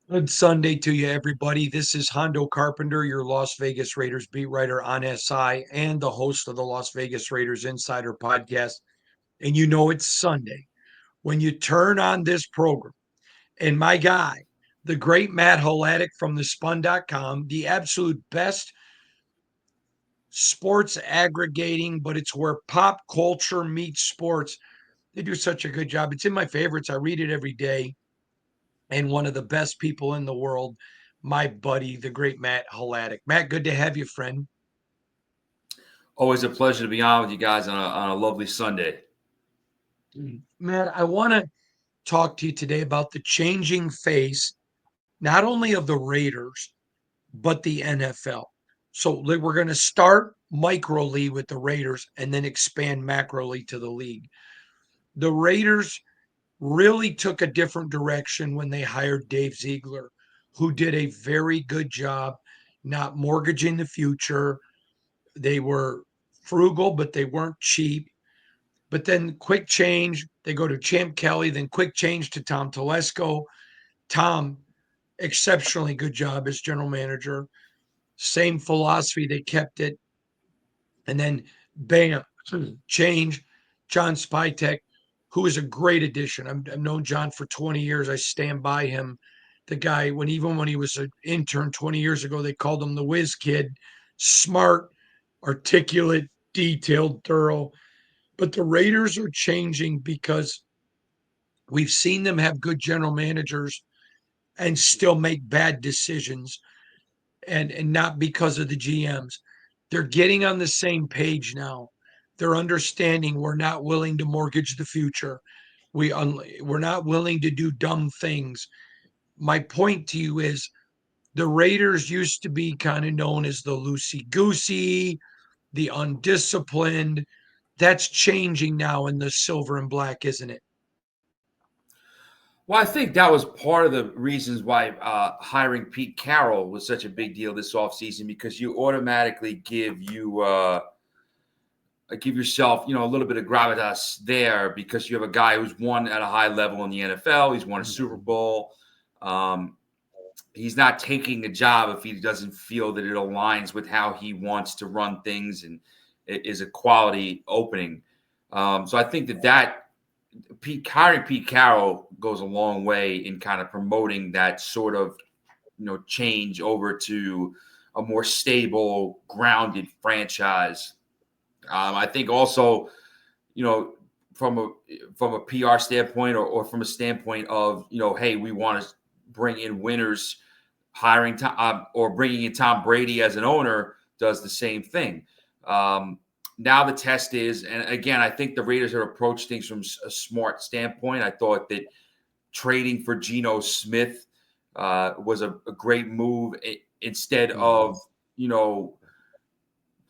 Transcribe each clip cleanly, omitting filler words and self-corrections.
Good Sunday to you, everybody. This is Hondo Carpenter, your Las Vegas Raiders beat writer on SI and the host of the Las Vegas Raiders Insider podcast. And you know it's Sunday when you turn on this program. And my guy, the great Matt Holatic from the spun.com, the absolute best sports aggregating, but it's where pop culture meets sports. They do such a good job. It's in my favorites. I read it every day, and one of the best people in the world, my buddy, the great Matt Holatic. Matt, good to have you, friend. Always a pleasure to be on with you guys on a lovely Sunday. Matt, I want to talk to you today about the changing face, not only of the Raiders, but the NFL. So we're going to start microly with the Raiders and then expand macroly to the league. The Raiders really took a different direction when they hired Dave Ziegler, who did a very good job not mortgaging the future. They were frugal, but they weren't cheap. But then quick change, they go to Champ Kelly, then quick change to Tom Telesco. Tom, exceptionally good job as general manager. Same philosophy, they kept it. And then bam, change. John Spytek, who is a great addition. I've known John for 20 years. I stand by him. The guy, even when he was an intern 20 years ago, they called him the whiz kid. Smart, articulate, detailed, thorough. But the Raiders are changing because we've seen them have good general managers and still make bad decisions, and not because of the GMs. They're getting on the same page now. They're understanding we're not willing to mortgage the future. We're not willing to do dumb things. My point to you is the Raiders used to be kind of known as the loosey goosey, the undisciplined. That's changing now in the silver and black, isn't it? Well, I think that was part of the reasons why hiring Pete Carroll was such a big deal this offseason because you automatically give yourself a little bit of gravitas there because you have a guy who's won at a high level in the NFL. He's won a Super Bowl. Um, he's not taking a job if he doesn't feel that it aligns with how he wants to run things and it is a quality opening. So I think that hiring Pete Carroll goes a long way in kind of promoting that sort of change over to a more stable, grounded franchise. I think also, you know, from a PR standpoint or from a standpoint of hey, we want to bring in winners. Hiring Tom or bringing in Tom Brady as an owner does the same thing. Um, Now the test is, and again, I think the Raiders have approached things from a smart standpoint. I thought that trading for Geno Smith was a great move instead Mhm. of you know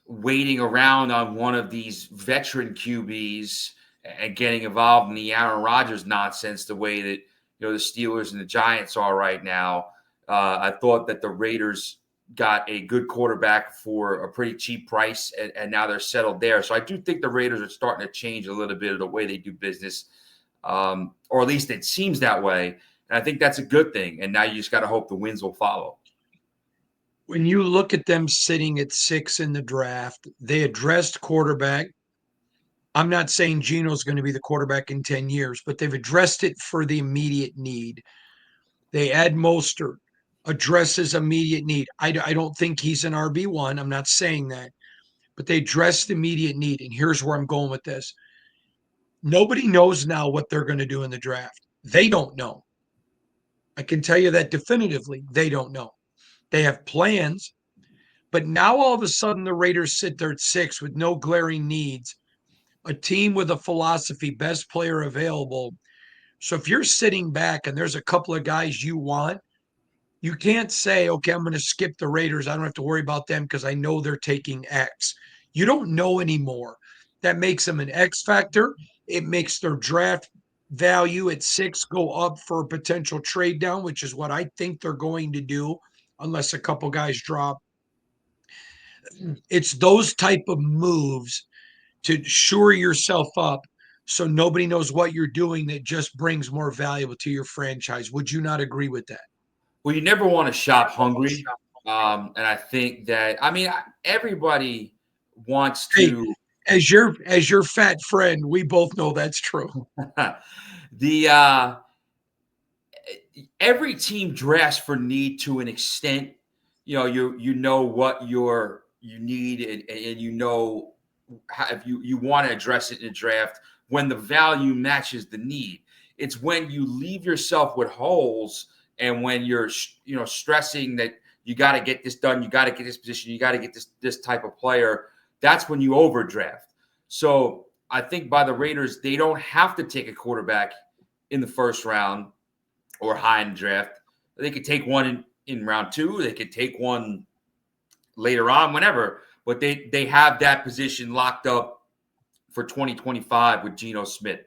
waiting around on one of these veteran QBs and getting involved in the Aaron Rodgers nonsense the way that the Steelers and the Giants are right now. I thought that the Raiders got a good quarterback for a pretty cheap price, and now they're settled there. So I do think the Raiders are starting to change a little bit of the way they do business, or at least it seems that way. And I think that's a good thing. And now you just got to hope the wins will follow. When you look at them sitting at 6 in the draft, they addressed quarterback. I'm not saying Geno's going to be the quarterback in 10 years, but they've addressed it for the immediate need. They add Mostert, addresses immediate need. I don't think he's an RB1. I'm not saying that, but they address the immediate need. And here's where I'm going with this. Nobody knows now what they're going to do in the draft. They don't know. I can tell you that definitively. They don't know. They have plans, but now all of a sudden the Raiders sit there at 6 with no glaring needs, a team with a philosophy, best player available. So if you're sitting back and there's a couple of guys you want, you can't say, okay, I'm going to skip the Raiders. I don't have to worry about them because I know they're taking X. You don't know anymore. That makes them an X factor. It makes their draft value at 6 go up for a potential trade down, which is what I think they're going to do, unless a couple guys drop. It's those type of moves to shore yourself up so nobody knows what you're doing that just brings more valuable to your franchise. Would you not agree with that? Well, you never want to shop hungry. And I think that, I mean, everybody wants Hey, to. as your fat friend, we both know that's true. the Every team drafts for need to an extent. You know, you know what you need, and you know how, if you want to address it in a draft when the value matches the need. It's when you leave yourself with holes, and when you're stressing that you got to get this done, you got to get this position, you got to get this type of player. That's when you overdraft. So I think by the Raiders, they don't have to take a quarterback in the first round or high in the draft. They could take one in round 2. They could take one later on, whenever. But they have that position locked up for 2025 with Geno Smith.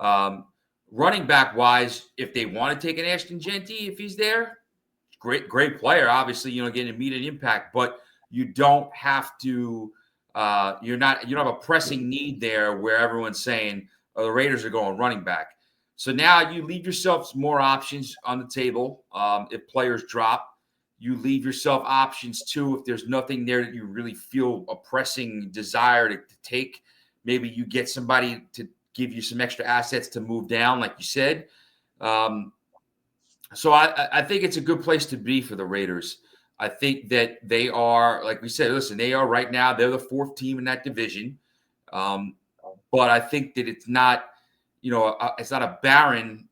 Running back wise, if they want to take an Ashton Jeanty, if he's there, great player. Obviously, getting immediate impact, but you don't have to. You don't have a pressing need there where everyone's saying, "Oh, the Raiders are going running back." So now you leave yourself more options on the table. If players drop, you leave yourself options too. If there's nothing there that you really feel a pressing desire to take, maybe you get somebody to give you some extra assets to move down, like you said. So I think it's a good place to be for the Raiders. I think that they are, like we said, listen, they are right now, they're the 4th team in that division. But I think that it's not, it's not a barren,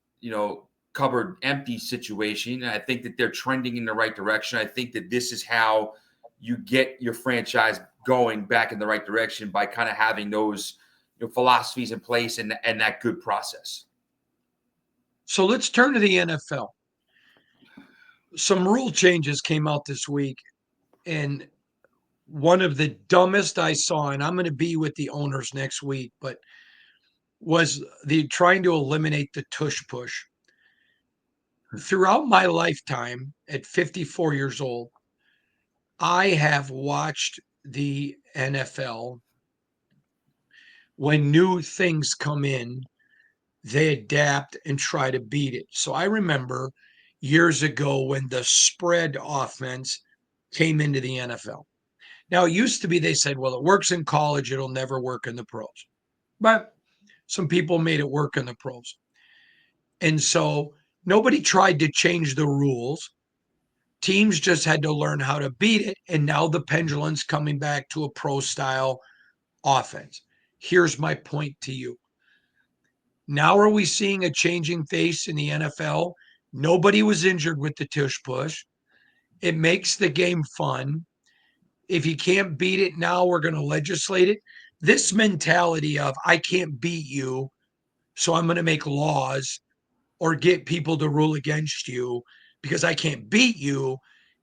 cupboard empty situation. And I think that they're trending in the right direction. I think that this is how you get your franchise going back in the right direction, by kind of having those philosophies in place and that good process. So let's turn to the NFL. Some rule changes came out this week, and one of the dumbest I saw, and I'm going to be with the owners next week, but was the trying to eliminate the tush push. Throughout my lifetime at 54 years old, I have watched the NFL. When new things come in, they adapt and try to beat it. So I remember years ago when the spread offense came into the NFL. Now, it used to be they said, well, it works in college, it'll never work in the pros. But some people made it work in the pros. And so nobody tried to change the rules. Teams just had to learn how to beat it. And now the pendulum's coming back to a pro style offense. Here's my point to you. Now are we seeing a changing face in the NFL? Nobody was injured with the tush push. It makes the game fun. If you can't beat it now, we're going to legislate it. This mentality of I can't beat you, so I'm going to make laws or get people to rule against you because I can't beat you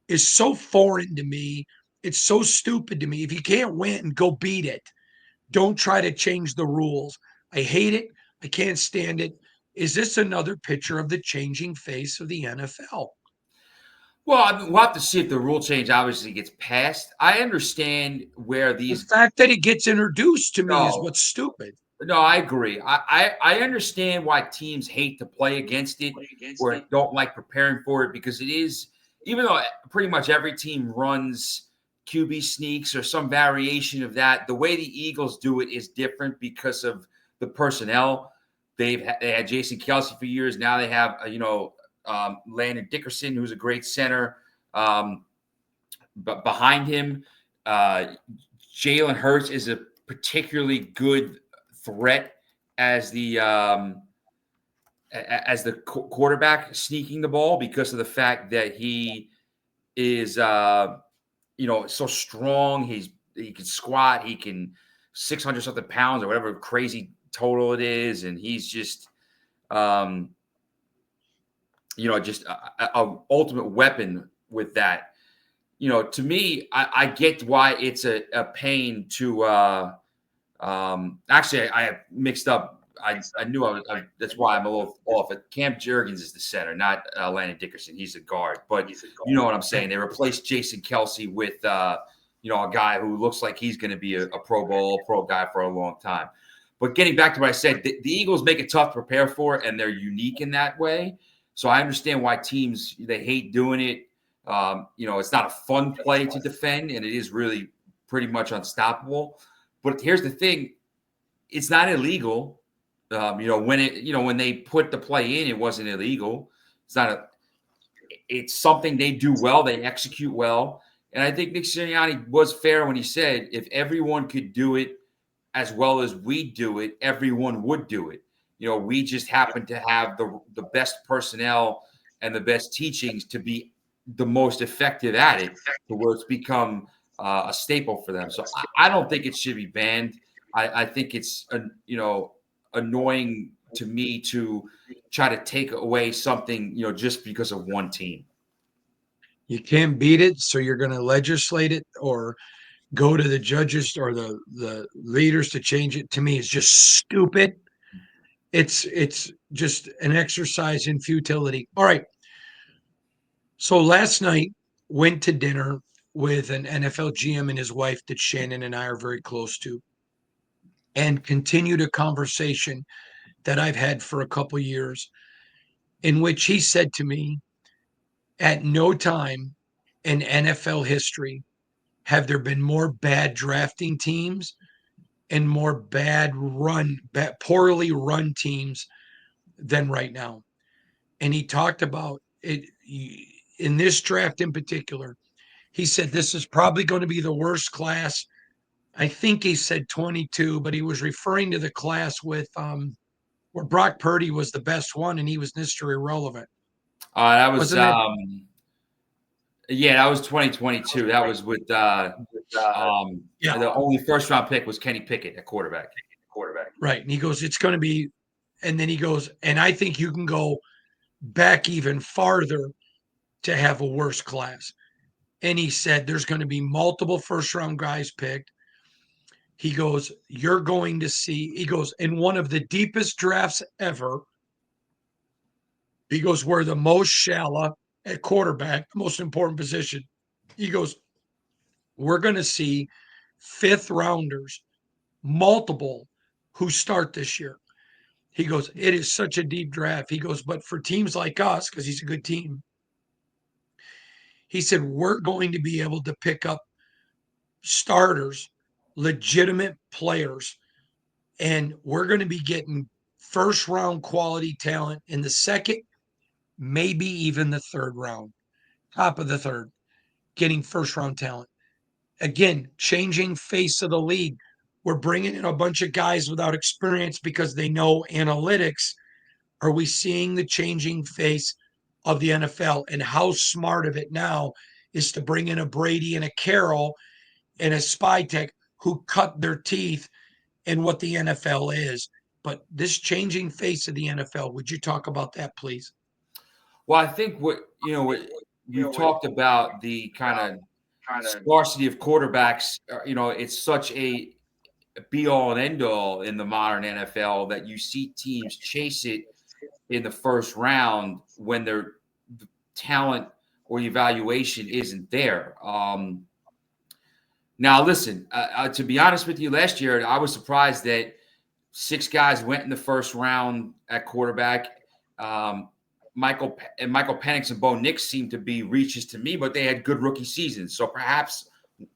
is so foreign to me. It's so stupid to me. If you can't win, go beat it. Don't try to change the rules. I hate it. I can't stand it. Is this another picture of the changing face of the NFL? Well, I mean, we'll have to see if the rule change obviously gets passed. I understand where The these. fact that it gets introduced to me is No, what's stupid. no, I agree. I understand why teams hate to play against it or don't like preparing for it, because it is, even though pretty much every team runs QB sneaks or some variation of that, the way the Eagles do it is different because of the personnel. They had Jason Kelsey for years. Now they have Landon Dickerson, who's a great center. But behind him, Jalen Hurts is a particularly good threat as the quarterback sneaking the ball, because of the fact that he is so strong. He can squat. He can 600 something pounds or whatever crazy total it is, and he's just just a ultimate weapon with that. To me, I get why it's a pain to. Actually, I mixed up. I knew that's why I'm a little off. Cam Jurgens is the center, not Landon Dickerson. He's a guard, but you know what I'm saying. They replaced Jason Kelsey with a guy who looks like he's going to be a Pro Bowl, pro guy for a long time. But getting back to what I said, the Eagles make it tough to prepare for, and they're unique in that way. So I understand why teams, they hate doing it. It's not a fun play to defend, and it is really pretty much unstoppable. But here's the thing. It's not illegal. When they put the play in, it wasn't illegal. It's something they do well. They execute well. And I think Nick Sirianni was fair when he said, if everyone could do it as well as we do it, everyone would do it. We just happen to have the best personnel and the best teachings to be the most effective at it, to where it's become a staple for them. So I don't think it should be banned. I think it's annoying to me to try to take away something, just because of one team. You can't beat it, so you're going to legislate it or go to the judges or the leaders to change it. To me, it's just stupid. It's just an exercise in futility. All right. So last night went to dinner with an NFL GM and his wife that Shannon and I are very close to, and continued a conversation that I've had for a couple years, in which he said to me, at no time in NFL history have there been more bad drafting teams and more poorly run teams than right now. And he talked about it in this draft in particular. He said this is probably going to be the worst class. I think he said 22, but he was referring to the class with where Brock Purdy was the best one and he was Mr. Irrelevant. That was that was 2022. That was with the only first round pick was Kenny Pickett at quarterback. Right. And he goes, it's going to be, and then he goes, and I think you can go back even farther to have a worse class. And he said there's going to be multiple first round guys picked. He goes, you're going to see, he goes, in one of the deepest drafts ever, he goes, we're the most shallow at quarterback, the most important position. He goes, we're going to see fifth rounders, multiple, who start this year. He goes, it is such a deep draft. He goes, but for teams like us, because he's a good team, he said, we're going to be able to pick up starters, legitimate players, and we're going to be getting first round quality talent in the second, maybe even the third round, top of the third, getting first round talent. Again, changing face of the league. We're bringing in a bunch of guys without experience because they know analytics. Are we seeing the changing face of the NFL? And how smart of it now is to bring in a Brady and a Carroll and a Spytek who cut their teeth in what the NFL is. But this changing face of the NFL, would you talk about that, please? Well, I think what you talked about, the kind of scarcity of quarterbacks. It's such a be all and end all in the modern NFL that you see teams chase it in the first round when their talent or evaluation isn't there. Now, listen, to be honest with you, last year I was surprised that 6 guys went in the first round at quarterback. Michael Penix and Bo Nix seemed to be reaches to me, but they had good rookie seasons. So perhaps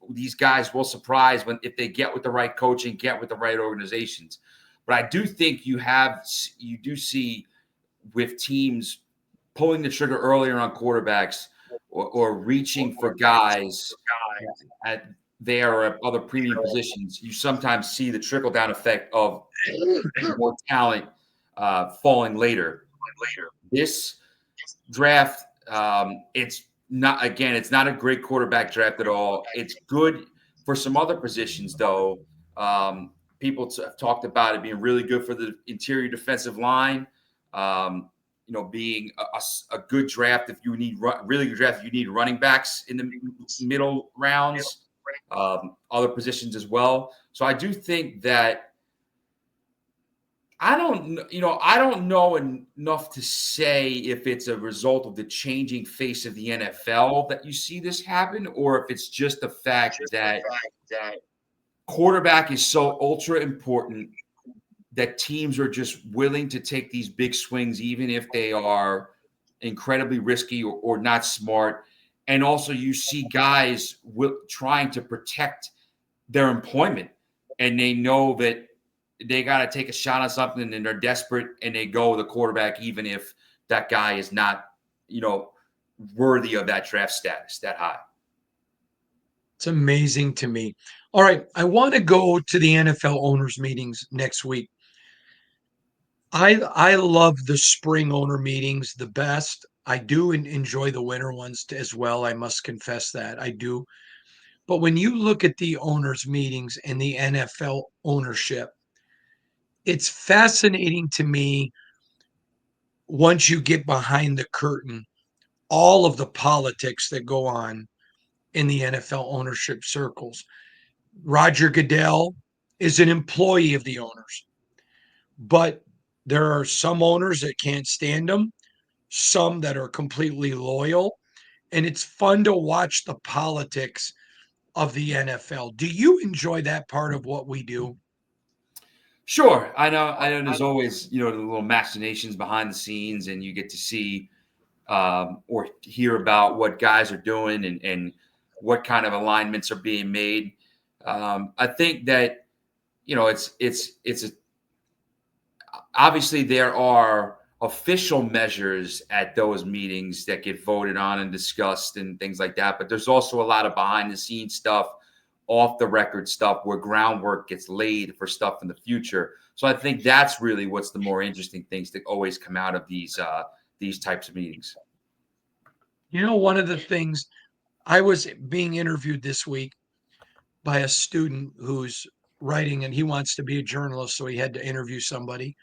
these guys will surprise if they get with the right coaching, get with the right organizations. But I do think you do see with teams pulling the trigger earlier on quarterbacks or reaching for guys at there or at other premium positions, you sometimes see the trickle-down effect of more talent falling later. This draft, it's not a great quarterback draft at all. It's good for some other positions, though. People have talked about it being really good for the interior defensive line. Being a good draft if you need really good draft, if you need running backs in the middle rounds. Other positions as well. So I do think that I don't know enough to say if it's a result of the changing face of the NFL that you see this happen, or if it's just the fact that quarterback is so ultra important that teams are just willing to take these big swings, even if they are incredibly risky or not smart. And also you see guys trying to protect their employment, and they know that they got to take a shot on something and they're desperate and they go the quarterback, even if that guy is not, worthy of that draft status that high. It's amazing to me. All right, I want to go to the NFL owners meetings next week. I love the spring owner meetings the best. I do enjoy the winter ones as well. I must confess that I do. But when you look at the owners meetings and the NFL ownership, it's fascinating to me once you get behind the curtain, all of the politics that go on in the NFL ownership circles. Roger Goodell is an employee of the owners, but there are some owners that can't stand him, some that are completely loyal, and it's fun to watch the politics of the NFL. Do you enjoy that part of what we do? Sure. I know there's always, the little machinations behind the scenes, and you get to see or hear about what guys are doing and what kind of alignments are being made. I think that, it's obviously there are official measures at those meetings that get voted on and discussed and things like that. But there's also a lot of behind the scenes stuff, off the record stuff where groundwork gets laid for stuff in the future. So I think that's really what's the more interesting things that always come out of these types of meetings. One of the things I was being interviewed this week by a student who's writing and he wants to be a journalist, so he had to interview somebody.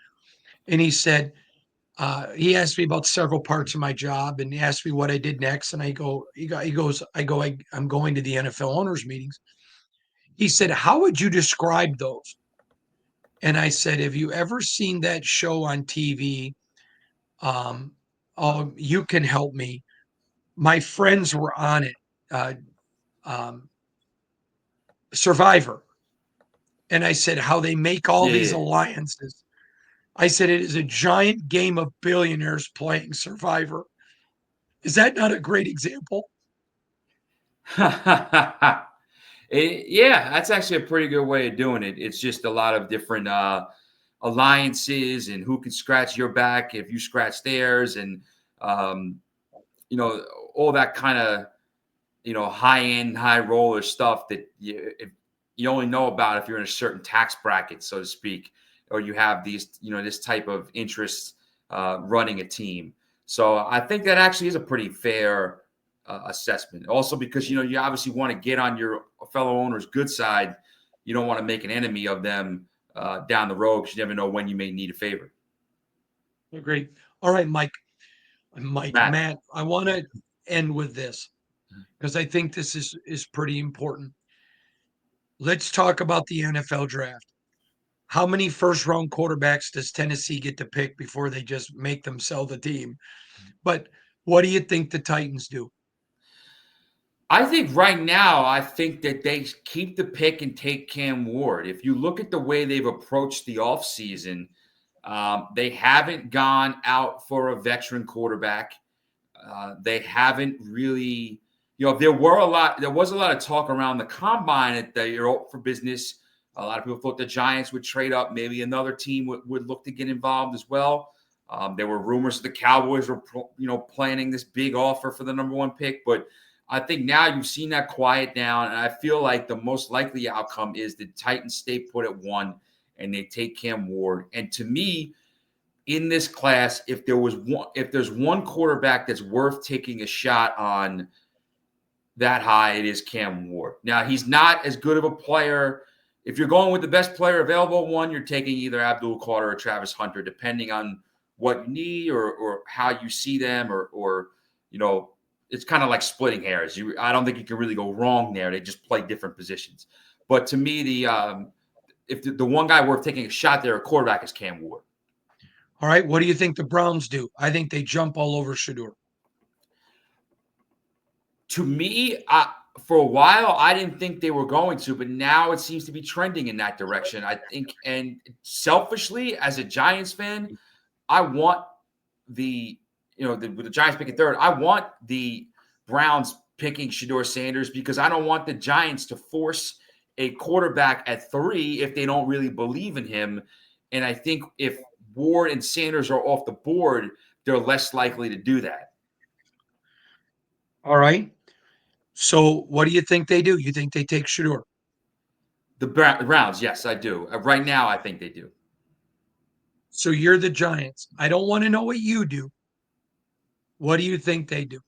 And he said, he asked me about several parts of my job and he asked me what I did next. And I'm going to the NFL owners meetings. He said, how would you describe those? And I said, have you ever seen that show on TV? Um, oh, you can help me. My friends were on it, uh, um, Survivor. And I said, how they make all these Yeah. alliances. I said, it is a giant game of billionaires playing Survivor. Is that not a great example? Yeah, that's actually a pretty good way of doing it. It's just a lot of different alliances and who can scratch your back if you scratch theirs, and um, all that kind of high end, high roller stuff that you only know about if you're in a certain tax bracket, so to speak, or you have these this type of interest running a team. So I think that actually is a pretty fair assessment. Also, because you obviously want to get on your fellow owner's good side. You don't want to make an enemy of them down the road, because you never know when you may need a favor. Great. All right, Matt. Matt, I want to end with this because I think this is pretty important. Let's talk about the NFL draft. How many first round quarterbacks does Tennessee get to pick before they just make them sell the team? But what do you think the Titans do? I think right now, I think that they keep the pick and take Cam Ward. If you look at the way they've approached the offseason, they haven't gone out for a veteran quarterback. They haven't really, there was a lot of talk around the combine that they're out for business. A lot of people thought the Giants would trade up. Maybe another team would look to get involved as well. There were rumors the Cowboys were, planning this big offer for the number one pick. But I think now you've seen that quiet down, and I feel like the most likely outcome is the Titans stay put at 1 and they take Cam Ward. And to me, in this class, if there's one quarterback that's worth taking a shot on that high, it is Cam Ward. Now, he's not as good of a player. If you're going with the best player available, you're taking either Abdul Carter or Travis Hunter, depending on what you need or how you see them, or it's kind of like splitting hairs. I don't think you can really go wrong there. They just play different positions. But to me, if the one guy worth taking a shot there, a quarterback, is Cam Ward. All right. What do you think the Browns do? I think they jump all over Shedeur. To me, for a while, I didn't think they were going to, but now it seems to be trending in that direction. I think, and selfishly, as a Giants fan, I want the with the Giants picking third, I want the Browns picking Shedeur Sanders because I don't want the Giants to force a quarterback at 3 if they don't really believe in him. And I think if Ward and Sanders are off the board, they're less likely to do that. All right. So what do you think they do? You think they take Shedeur? The Browns, yes, I do. Right now, I think they do. So you're the Giants. I don't want to know what you do. What do you think they do?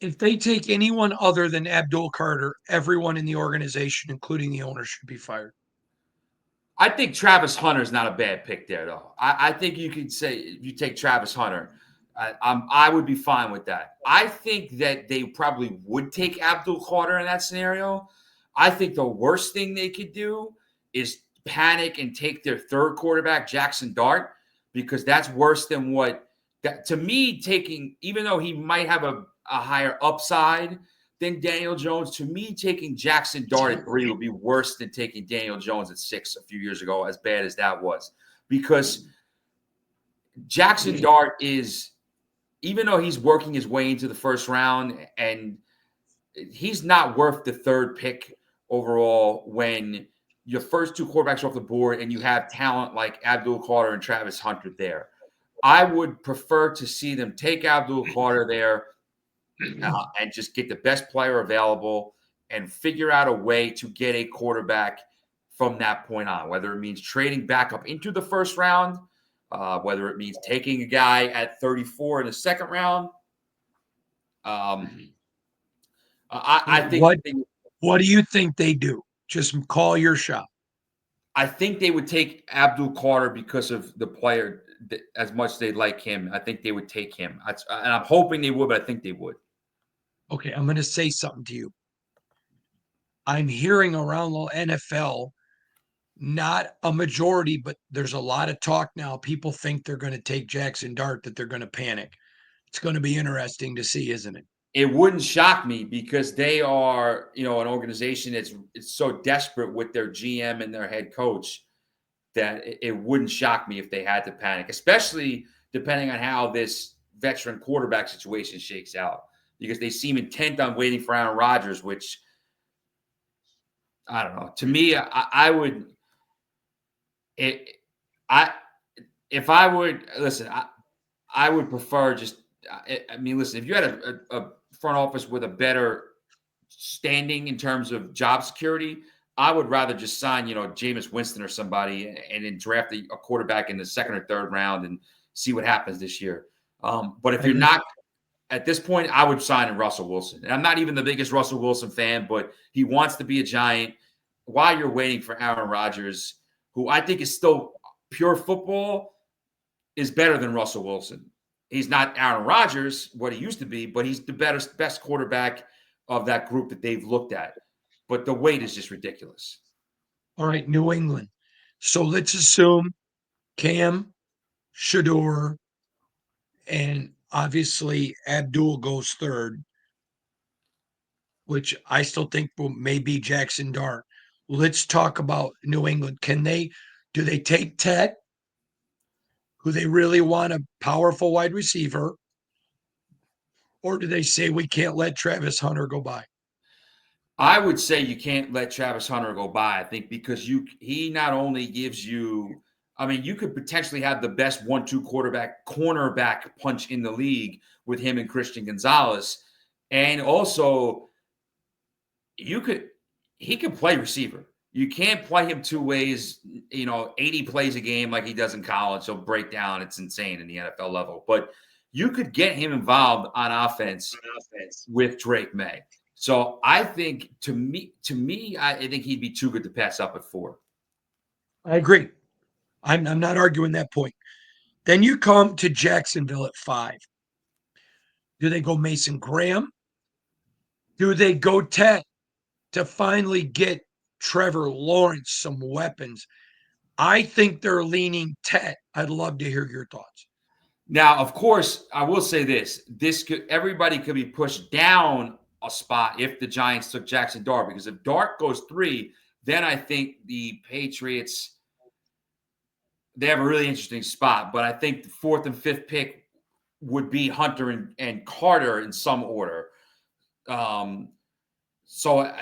If they take anyone other than Abdul Carter, everyone in the organization, including the owner, should be fired. I think Travis Hunter is not a bad pick there, though. I think you could say if you take Travis Hunter, I would be fine with that. I think that they probably would take Abdul Carter in that scenario. I think the worst thing they could do is panic and take their third quarterback, Jackson Dart, because that's worse than to me, taking, even though he might have a higher upside than Daniel Jones, to me, taking Jackson Dart at 3 would be worse than taking Daniel Jones at 6 a few years ago, as bad as that was. Because Jackson Dart is, even though he's working his way into the first round, and he's not worth the third pick overall when your first 2 quarterbacks are off the board and you have talent like Abdul Carter and Travis Hunter there. I would prefer to see them take Abdul Carter there and just get the best player available and figure out a way to get a quarterback from that point on, whether it means trading back up into the first round, whether it means taking a guy at 34 in the second round. I think what do you think they do? Just call your shot. I think they would take Abdul Carter because of the player. As much as they like him, I think they would take him. And I'm hoping they would, but I think they would. Okay, I'm going to say something to you. I'm hearing around the NFL, not a majority, but there's a lot of talk now. People think they're going to take Jackson Dart, that they're going to panic. It's going to be interesting to see, isn't it? It wouldn't shock me because they are, an organization that's so desperate with their GM and their head coach that it wouldn't shock me if they had to panic, especially depending on how this veteran quarterback situation shakes out, because they seem intent on waiting for Aaron Rodgers, which I don't know. To me, I would, if I would listen, I would prefer just. I mean, listen, if you had a front office with a better standing in terms of job security, I would rather just sign, Jameis Winston or somebody and then draft a quarterback in the second or third round and see what happens this year. But if you're not at this point, I would sign Russell Wilson. And I'm not even the biggest Russell Wilson fan, but he wants to be a Giant. While you're waiting for Aaron Rodgers, who I think is still pure football, is better than Russell Wilson. He's not Aaron Rodgers, what he used to be, but he's the best quarterback of that group that they've looked at. But the wait is just ridiculous. All right, New England. So let's assume Cam, Shedeur, and obviously Abdul goes third, which I still think may be Jackson Dart. Let's talk about New England. Do they take Ted, who they really want a powerful wide receiver, or do they say we can't let Travis Hunter go by? I would say you can't let Travis Hunter go by, I think, because he not only gives you, I mean, you could potentially have the best 1-2 cornerback punch in the league with him and Christian Gonzalez. And also, he could play receiver. You can't play him 2 ways, 80 plays a game like he does in college. He'll break down. It's insane in the NFL level. But you could get him involved on offense with Drake May. So I think to me, I think he'd be too good to pass up at 4. I agree. I'm not arguing that point. Then you come to Jacksonville at 5. Do they go Mason Graham? Do they go Ted to finally get Trevor Lawrence some weapons? I think they're leaning Ted. I'd love to hear your thoughts. Now, of course, I will say this. Everybody could be pushed down a spot if the Giants took Jackson Dart, because if Dart goes 3, then I think the Patriots, they have a really interesting spot. But I think the 4th and 5th pick would be Hunter and Carter in some order. So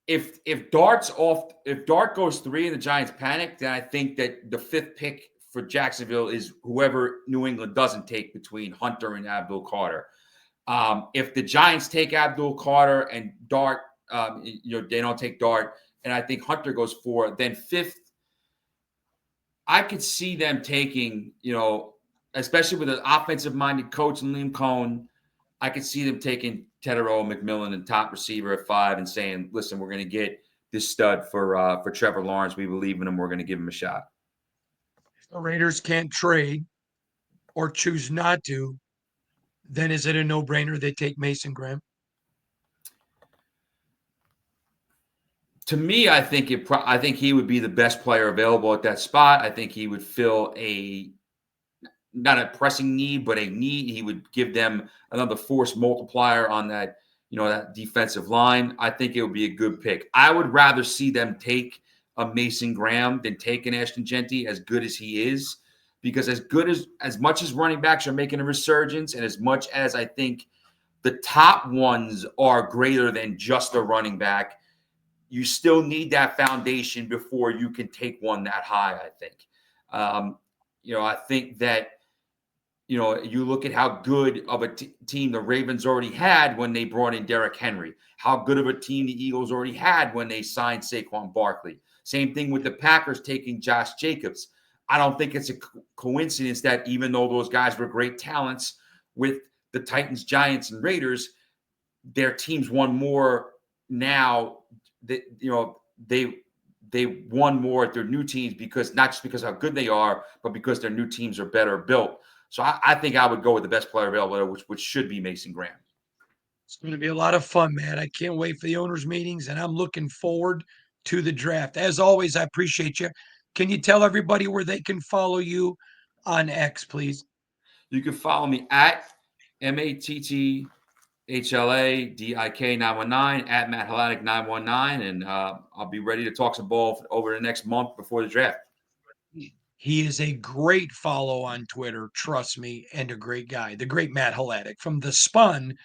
if Dart's off, if Dart goes 3 and the Giants panic, then I think that the 5th pick for Jacksonville is whoever New England doesn't take between Hunter and Abdul Carter. If the Giants take Abdul Carter and Dart, they don't take Dart, and I think Hunter goes 4, then 5th, I could see them taking, especially with an offensive-minded coach and Liam Cohen, I could see them taking Tetero, McMillan, and top receiver at 5 and saying, listen, we're going to get this stud for Trevor Lawrence. We believe in him. We're going to give him a shot. If the Raiders can't trade or choose not to, then is it a no-brainer they take Mason Graham? To me, I think he would be the best player available at that spot. I think he would fill not a pressing need, but a need. He would give them another force multiplier on that, that defensive line. I think it would be a good pick. I would rather see them take a Mason Graham than take an Ashton Jeanty, as good as he is, because as much as running backs are making a resurgence, and as much as I think the top ones are greater than just a running back, you still need that foundation before you can take one that high, I think. I think that, you look at how good of a team the Ravens already had when they brought in Derrick Henry, how good of a team the Eagles already had when they signed Saquon Barkley. Same thing with the Packers taking Josh Jacobs. I don't think it's a coincidence that even though those guys were great talents with the Titans, Giants, and Raiders, their teams won more now. They won more at their new teams because not just because how good they are, but because their new teams are better built. So I think I would go with the best player available, which should be Mason Graham. It's going to be a lot of fun, man. I can't wait for the owners' meetings, and I'm looking forward to the draft. As always, I appreciate you. Can you tell everybody where they can follow you on X, please? You can follow me at MATTHLADIK919, at Matt Hladik 919, and I'll be ready to talk some ball over the next month before the draft. He is a great follow on Twitter, trust me, and a great guy. The great Matt Hladik from The Spun